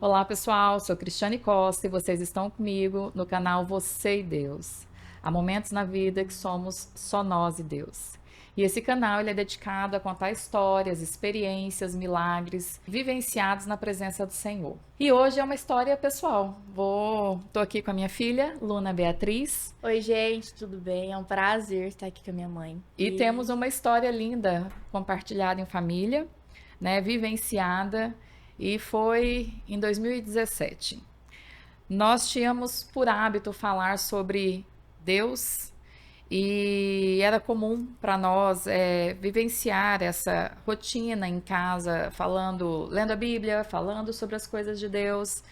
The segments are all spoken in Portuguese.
Olá, pessoal. Sou Cristiane Costa e vocês estão comigo no canal Você e Deus. Há momentos na vida que somos só nós e Deus. E esse canal ele é dedicado a contar histórias, experiências, milagres vivenciados na presença do Senhor. E hoje é uma história pessoal. Tô aqui com a minha filha, Luna Beatriz, Oi, gente, tudo bem? É um prazer estar aqui com a minha mãe. e temos uma história linda compartilhada em família, né, vivenciada, e foi em 2017. Nós tínhamos por hábito falar sobre Deus e era comum para nós vivenciar essa rotina em casa, falando, lendo a Bíblia, falando sobre as coisas de Deus.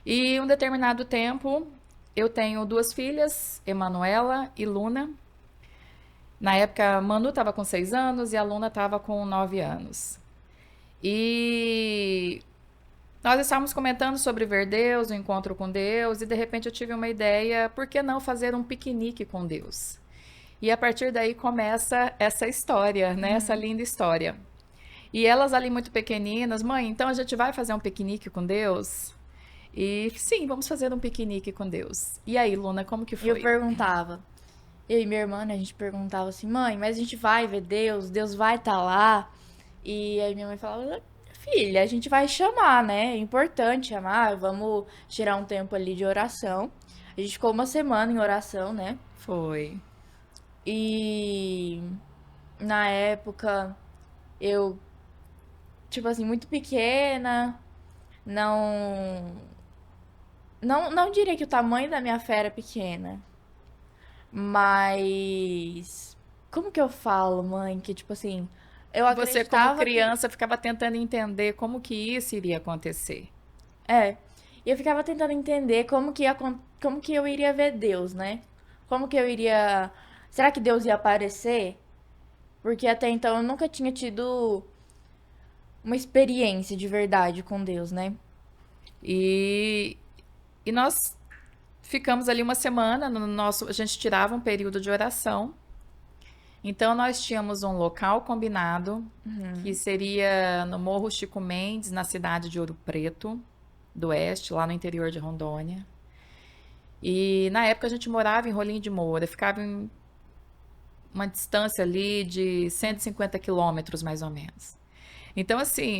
E um determinado tempo, eu tenho duas filhas, Emanuela e Luna. Na época, Manu estava com 6 anos e a Luna estava com 9 anos. E nós estávamos comentando sobre ver Deus, o encontro com Deus, e de repente eu tive uma ideia, por que não fazer um piquenique com Deus? E a partir daí começa essa história, né? Essa linda história. E elas ali muito pequeninas, mãe, então a gente vai fazer um piquenique com Deus? E sim, vamos fazer um piquenique com Deus. E aí, Luna, como que E eu foi? perguntava, eu e minha irmã, né, a gente perguntava assim, mãe, mas a gente vai ver Deus, Deus vai estar lá. E aí minha mãe falava, filha, a gente vai chamar, né? É importante chamar, vamos tirar um tempo ali de oração. A gente ficou uma semana em oração, né? Foi. E na época eu, tipo assim, muito pequena, não, não diria que o tamanho da minha fé era pequena. Mas. Como que eu falo, mãe? Que, tipo assim, eu Você, como acreditava que. criança, ficava tentando entender como que isso iria acontecer. É. E eu ficava tentando entender como que eu iria ver Deus, né? Como que eu iria. Será que Deus ia aparecer? Porque até então eu nunca tinha tido uma experiência de verdade com Deus, né? E, e nós ficamos ali uma semana no nosso, a gente tirava um período de oração. Então nós tínhamos um local combinado, que seria no Morro Chico Mendes, na cidade de Ouro Preto, do Oeste, lá no interior de Rondônia. E na época a gente morava em Rolim de Moura, ficava em uma distância ali de 150 quilômetros, mais ou menos. Então, assim,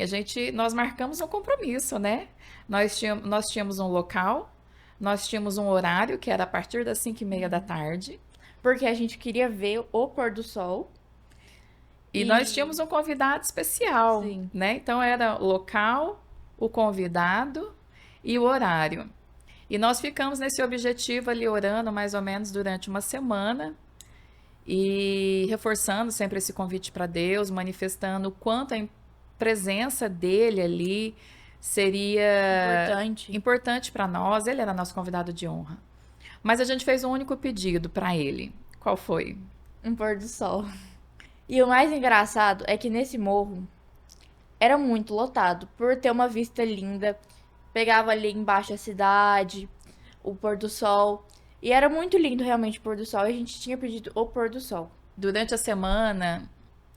nós marcamos um compromisso, né? Nós tínhamos um local, nós tínhamos um horário, que era a partir das 5:30 da tarde, Porque a gente queria ver o pôr do sol. e nós E. tínhamos um convidado especial, Sim. né? Então, era o local, o convidado e o horário. E nós ficamos nesse objetivo ali orando mais ou menos durante uma semana e reforçando sempre esse convite para Deus, manifestando o quanto a presença dele ali seria Importante. importante para nós. Ele era nosso convidado de honra. Mas a gente fez um único pedido para ele. Qual foi? Um pôr do sol. E o mais engraçado é que nesse morro era muito lotado, por ter uma vista linda. Pegava ali embaixo a cidade, o pôr do sol. E era muito lindo realmente o pôr do sol. E a gente tinha pedido o pôr do sol. Durante a semana,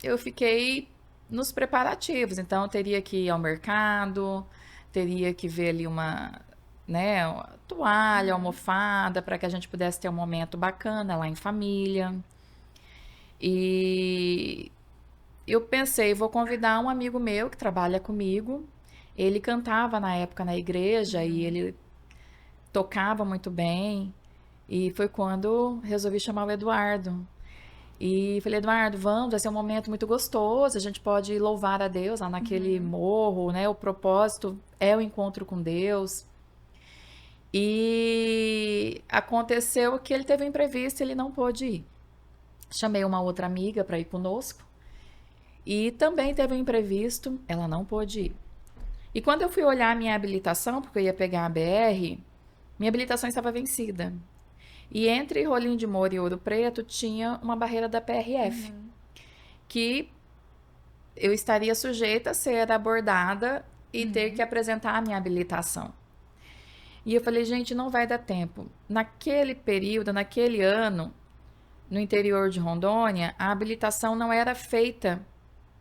eu fiquei nos preparativos. Então, eu teria que ir ao mercado, teria que ver ali uma toalha, almofada, para que a gente pudesse ter um momento bacana lá em família. E eu pensei, vou convidar um amigo meu que trabalha comigo. Ele cantava na época na igreja e ele tocava muito bem. E foi quando resolvi chamar o Eduardo. E falei, Eduardo, vamos, vai ser um momento muito gostoso, a gente pode louvar a Deus lá naquele morro, né? O propósito é o encontro com Deus. E aconteceu que ele teve um imprevisto e ele não pôde ir. Chamei uma outra amiga para ir conosco e também teve um imprevisto, ela não pôde ir. E quando eu fui olhar a minha habilitação, porque eu ia pegar a BR, minha habilitação estava vencida. E entre Rolim de Moura e Ouro Preto tinha uma barreira da PRF, que eu estaria sujeita a ser abordada e ter que apresentar a minha habilitação. E eu falei, gente, não vai dar tempo. Naquele período, naquele ano, no interior de Rondônia, a habilitação não era feita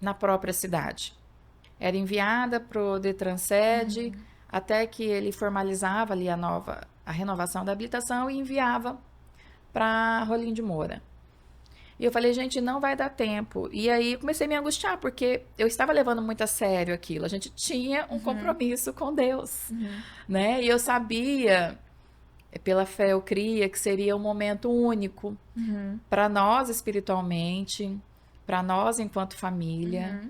na própria cidade. Era enviada para o Detran Sede, até que ele formalizava ali a renovação da habilitação e enviava para Rolim de Moura. E eu falei, gente, não vai dar tempo. E aí comecei a me angustiar, porque eu estava levando muito a sério aquilo. A gente tinha um compromisso com Deus, né? E eu sabia, pela fé eu cria, que seria um momento único para nós espiritualmente, para nós enquanto família.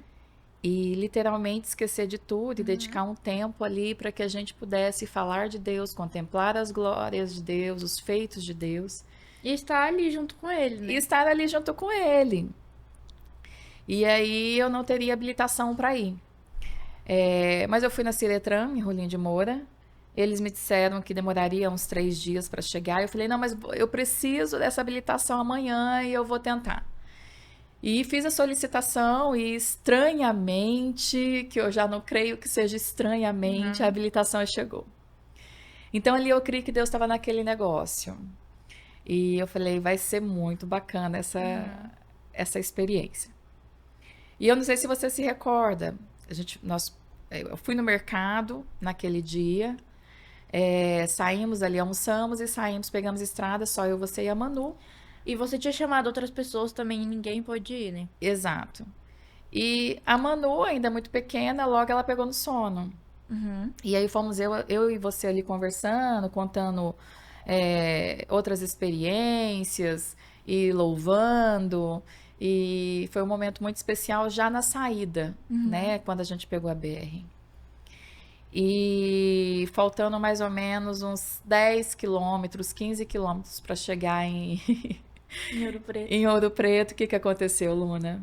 E literalmente esquecer de tudo e dedicar um tempo ali para que a gente pudesse falar de Deus, contemplar as glórias de Deus, os feitos de Deus. E estar ali junto com ele, né? E estar ali junto com ele. E aí eu não teria habilitação para ir. Mas eu fui na Ciretran, em Rolim de Moura. Eles me disseram que demoraria uns 3 dias para chegar. Eu falei, não, mas eu preciso dessa habilitação amanhã e eu vou tentar. E fiz a solicitação e estranhamente, que eu já não creio que seja estranhamente, a habilitação chegou. Então ali eu creio que Deus estava naquele negócio. E eu falei, vai ser muito bacana essa experiência. E eu não sei se você se recorda, eu fui no mercado naquele dia, saímos ali, almoçamos e saímos, pegamos estrada, só eu, você e a Manu. E você tinha chamado outras pessoas também e ninguém pôde ir, né? Exato. E a Manu, ainda muito pequena, logo ela pegou no sono. E aí fomos eu e você ali conversando, contando outras experiências e louvando. E foi um momento muito especial já na saída, né? Quando a gente pegou a BR. E faltando mais ou menos uns 10 quilômetros, 15 quilômetros para chegar em Em Ouro Preto. em Ouro Preto, o que aconteceu, Luna?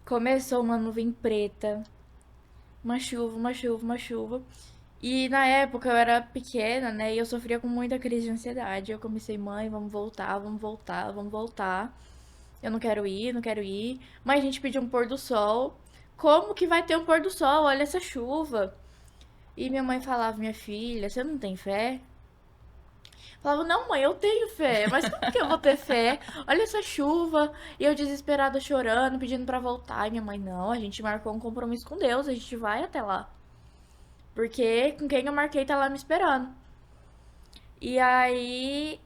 Começou uma nuvem preta, uma chuva, uma chuva, uma chuva. E na época eu era pequena, né? E eu sofria com muita crise de ansiedade. Eu comecei, mãe, vamos voltar, vamos voltar, vamos voltar. Eu não quero ir, não quero ir. Mas a gente pediu um pôr do sol. Como que vai ter um pôr do sol? Olha essa chuva. E minha mãe falava, minha filha, você não tem fé? Falava, não, mãe, eu tenho fé, mas como que eu vou ter fé? Olha essa chuva. E eu desesperada chorando, pedindo pra voltar. E minha mãe, não, a gente marcou um compromisso com Deus, a gente vai até lá. Porque com quem eu marquei tá lá me esperando. E aí,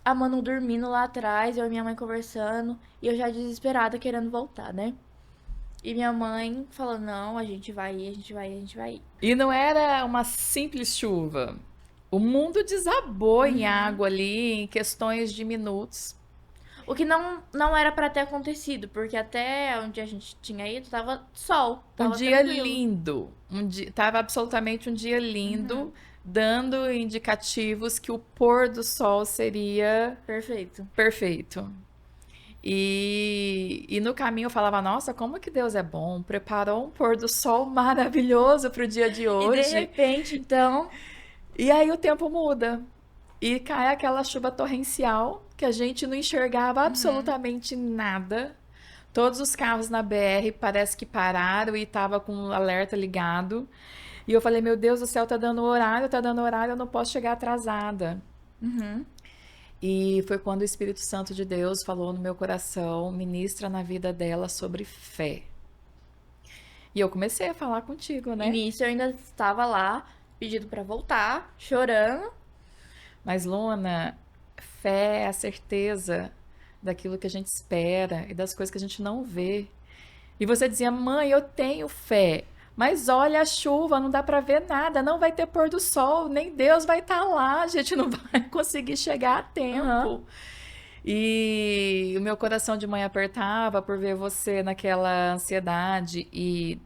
a Manu dormindo lá atrás, eu e minha mãe conversando, e eu já desesperada querendo voltar, né? E minha mãe falou, não, a gente vai ir, a gente vai ir, a gente vai ir. E não era uma simples chuva. O mundo desabou em água ali em questões de minutos. O que não era pra ter acontecido, porque até onde a gente tinha ido tava sol, Um tava dia tranquilo. lindo. Tava absolutamente um dia lindo, dando indicativos que o pôr do sol seria Perfeito. perfeito. E no caminho eu falava, nossa, como que Deus é bom, preparou um pôr do sol maravilhoso para o dia de E de hoje. repente, então, E aí o tempo muda. E cai aquela chuva torrencial que a gente não enxergava absolutamente nada. Todos os carros na BR parece que pararam e tava com o alerta ligado. E eu falei, meu Deus, o céu tá dando horário, eu não posso chegar atrasada. E foi quando o Espírito Santo de Deus falou no meu coração, ministra na vida dela sobre fé. E eu comecei a falar contigo, né? e nisso eu ainda estava lá, pedindo pra voltar, chorando. Mas, Luna, fé é a certeza daquilo que a gente espera e das coisas que a gente não vê. E você dizia, mãe, eu tenho fé, mas olha a chuva, não dá para ver nada, não vai ter pôr do sol, nem Deus vai estar lá, a gente não vai conseguir chegar a tempo. E o meu coração de mãe apertava por ver você naquela ansiedade e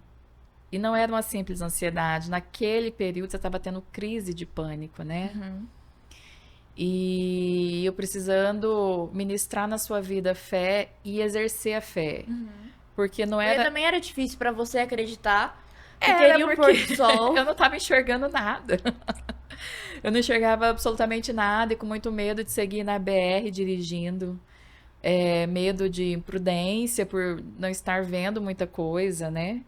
não era uma simples ansiedade. Naquele período você estava tendo crise de pânico, né? E eu precisando ministrar na sua vida fé e exercer a fé. Porque não Porque era. também era difícil pra você acreditar que Era teria um porque pôr do sol. eu não estava enxergando nada. Eu não enxergava absolutamente nada e com muito medo de seguir na BR dirigindo. Medo de imprudência por não estar vendo muita coisa, né?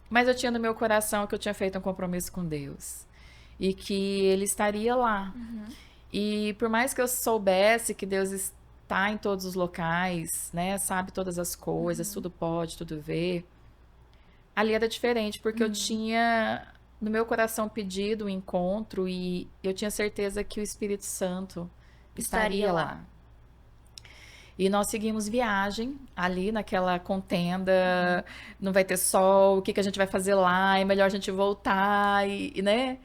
Mas eu tinha no meu coração que eu tinha feito um compromisso com Deus e que Ele estaria lá. E por mais que eu soubesse que Deus está em todos os locais, né? Sabe todas as coisas, tudo pode, tudo vê. ali era diferente, porque eu tinha no meu coração pedido o encontro e eu tinha certeza que o Espírito Santo Estaria estaria lá. lá. E nós seguimos viagem ali naquela contenda, não vai ter sol, o que que a gente vai fazer lá? É melhor a gente voltar né?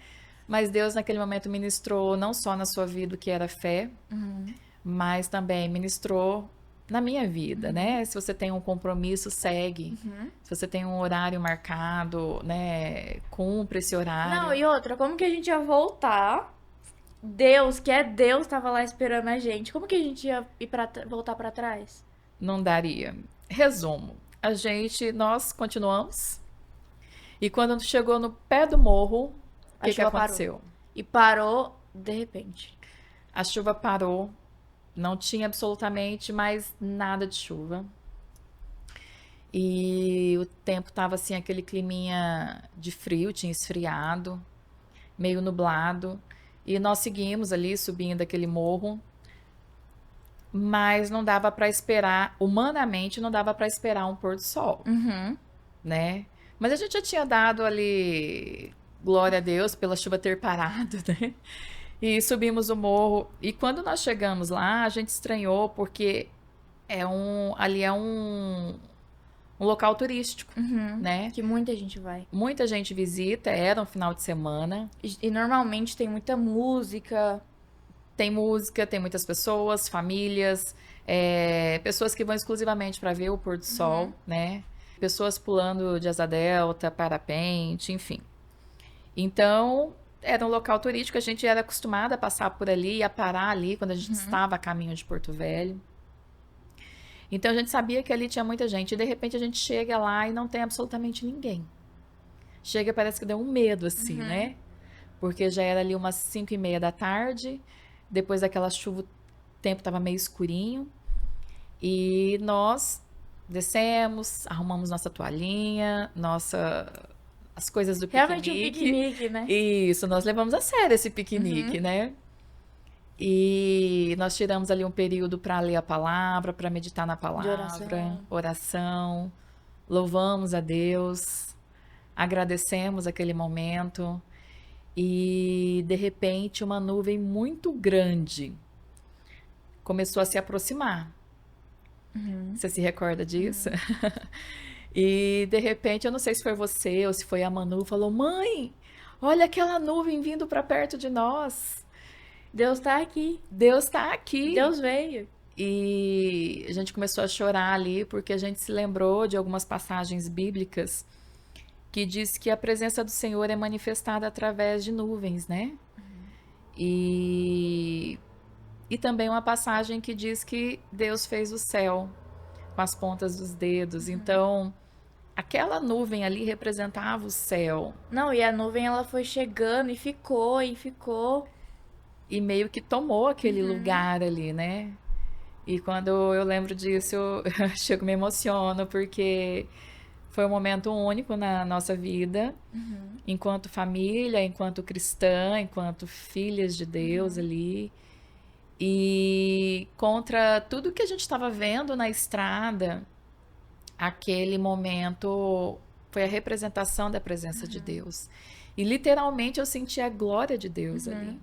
Mas Deus naquele momento ministrou não só na sua vida o que era fé, mas também ministrou na minha vida, né? Se você tem um compromisso, segue. Se você tem um horário marcado, né? Cumpre esse Não, horário. e outra, como que a gente ia voltar? Deus, que é Deus, tava lá esperando a gente. Como que a gente ia voltar pra trás? Não daria. Resumo, nós continuamos e quando chegou no pé do morro, o A que chuva parou. aconteceu? E parou de repente. A chuva parou, não tinha absolutamente mais nada de chuva. E o tempo tava assim, aquele climinha de frio, tinha esfriado, meio nublado. E nós seguimos ali subindo aquele morro, mas não dava para esperar, humanamente não dava para esperar um pôr do sol, né? Mas a gente já tinha dado ali glória a Deus pela chuva ter parado, né? E subimos o morro. E quando nós chegamos lá, a gente estranhou porque ali é um local turístico, né? Que muita gente vai. Muita gente visita, era um final de semana. E normalmente tem muita música. Tem música, tem muitas pessoas, famílias, pessoas que vão exclusivamente para ver o pôr do sol, né? Pessoas pulando de asa delta, parapente, enfim. Então, era um local turístico, a gente era acostumado a passar por ali, a parar ali quando a gente estava a caminho de Porto Velho. Então, a gente sabia que ali tinha muita gente. E, de repente, a gente chega lá e não tem absolutamente ninguém. Chega, parece que deu um medo, assim, né? Porque já era ali umas 5:30 da tarde. Depois daquela chuva, o tempo estava meio escurinho. E nós descemos, arrumamos nossa toalhinha, as coisas do Realmente um piquenique. piquenique, né? Isso, nós levamos a sério esse piquenique, né? E nós tiramos ali um período para ler a palavra, para meditar na palavra, oração, louvamos a Deus, agradecemos aquele momento e de repente uma nuvem muito grande começou a se aproximar. Você se recorda disso? E de repente, eu não sei se foi você ou se foi a Manu, falou: "Mãe, olha aquela nuvem vindo para perto de nós. Deus tá aqui. Deus está aqui." Deus veio. E a gente começou a chorar ali porque a gente se lembrou de algumas passagens bíblicas que diz que a presença do Senhor é manifestada através de nuvens, né? E também uma passagem que diz que Deus fez o céu com as pontas dos dedos. Então, aquela nuvem ali representava o céu. Não, e a nuvem ela foi chegando e ficou e ficou. E meio que tomou aquele lugar ali, né? E quando eu lembro disso, eu chego, me emociono, porque foi um momento único na nossa vida, enquanto família, enquanto cristã, enquanto filhas de Deus ali. E contra tudo que a gente estava vendo na estrada, aquele momento foi a representação da presença de Deus. E literalmente eu senti a glória de Deus ali.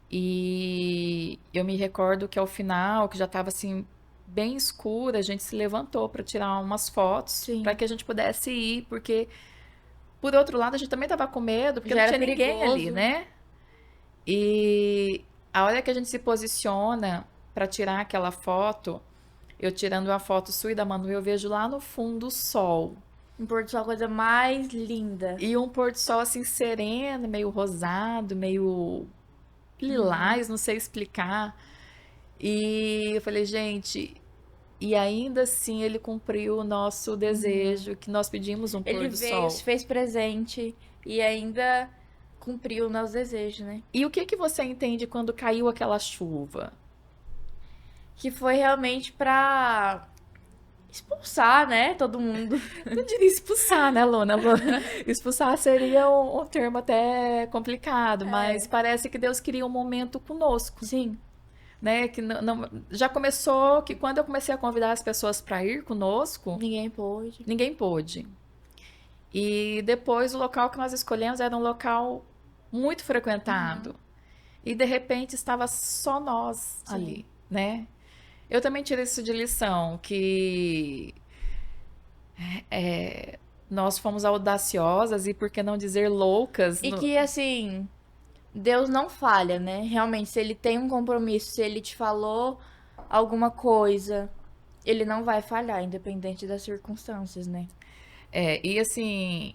E eu me recordo que ao final, que já estava assim bem escuro, a gente se levantou para tirar umas fotos, para que a gente pudesse ir, porque por outro lado a gente também estava com medo, porque Já não era tinha ninguém ali, perigoso. né? E a hora que a gente se posiciona para tirar aquela foto, eu tirando a foto sua e da Manu, eu vejo lá no fundo o sol. Um pôr do sol, a coisa mais linda. E um pôr do sol assim sereno, meio rosado, meio lilás, não sei explicar. E eu falei, gente, e ainda assim ele cumpriu o nosso desejo, que nós pedimos um pôr Ele do veio, sol. se fez presente e ainda cumpriu o nosso desejo, né? E o que você entende quando caiu aquela chuva? Que foi realmente pra expulsar, né, todo mundo. Não diria expulsar, né, Luna? Expulsar seria um termo até complicado, mas parece que Deus queria um momento conosco, Sim. né? Que já começou que quando eu comecei a convidar as pessoas para ir conosco, Ninguém pôde. ninguém pôde. E depois o local que nós escolhemos era um local muito frequentado. E de repente estava só nós Sim. ali, né? Eu também tirei isso de lição, que nós fomos audaciosas e, por que não dizer, loucas. E que, assim, Deus não falha, né? Realmente, se ele tem um compromisso, se ele te falou alguma coisa, ele não vai falhar, independente das circunstâncias, né? E assim,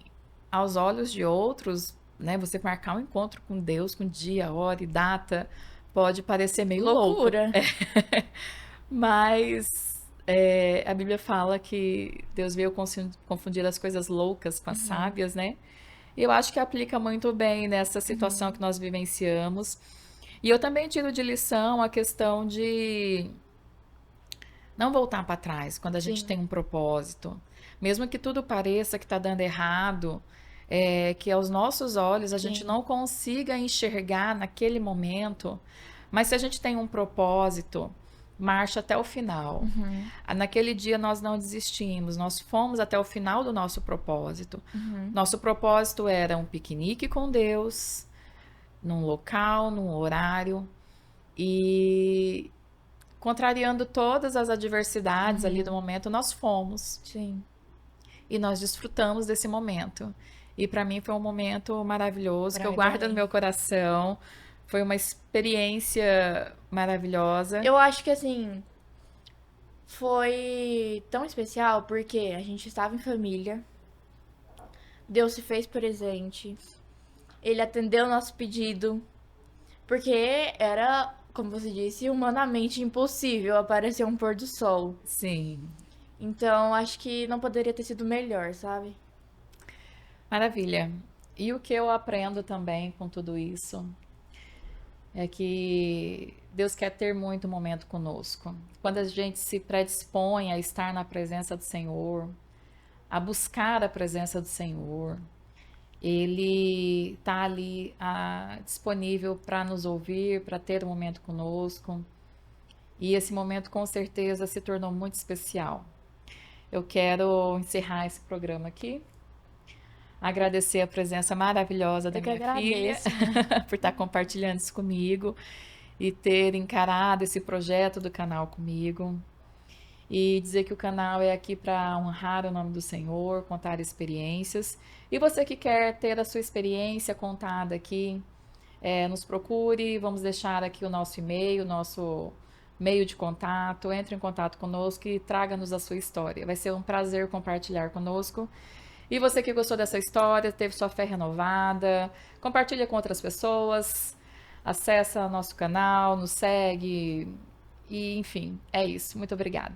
aos olhos de outros, né, você marcar um encontro com Deus, com dia, hora e data, pode parecer meio louco. Loucura. Mas a Bíblia fala que Deus veio confundir as coisas loucas com as sábias, né? E eu acho que aplica muito bem nessa situação que nós vivenciamos. E eu também tiro de lição a questão de não voltar para trás quando a gente Sim, tem um propósito. Mesmo que tudo pareça que está dando errado, que aos nossos olhos a gente sim. não consiga enxergar naquele momento, mas se a gente tem um propósito, marcha até o final. Naquele dia nós não desistimos, nós fomos até o final do nosso propósito. Nosso propósito era um piquenique com Deus, num local, num horário, e contrariando todas as adversidades ali do momento, nós fomos Sim. e nós desfrutamos desse momento. E para mim foi um momento maravilhoso que Pra eu mim guardo no também. meu coração. Foi uma experiência maravilhosa. Eu acho que, assim, foi tão especial porque a gente estava em família, Deus se fez presente, ele atendeu o nosso pedido, porque era, como você disse, humanamente impossível aparecer um pôr do sol. Sim, Então, acho que não poderia ter sido melhor, sabe? maravilha. E o que eu aprendo também com tudo isso é que Deus quer ter muito momento conosco. Quando a gente se predispõe a estar na presença do Senhor, a buscar a presença do Senhor, Ele está ali disponível para nos ouvir, para ter um momento conosco. E esse momento com certeza se tornou muito especial. Eu quero encerrar esse programa aqui, agradecer a presença maravilhosa da Eu que minha filha agradeço. por estar compartilhando isso comigo e ter encarado esse projeto do canal comigo. E dizer que o canal é aqui para honrar o nome do Senhor, contar experiências. E você que quer ter a sua experiência contada aqui, nos procure. Vamos deixar aqui o nosso e-mail, o nosso meio de contato. Entre em contato conosco e traga-nos a sua história. Vai ser um prazer compartilhar conosco. E você que gostou dessa história, teve sua fé renovada, compartilha com outras pessoas, acessa nosso canal, nos segue. E, enfim, é isso. Muito obrigada.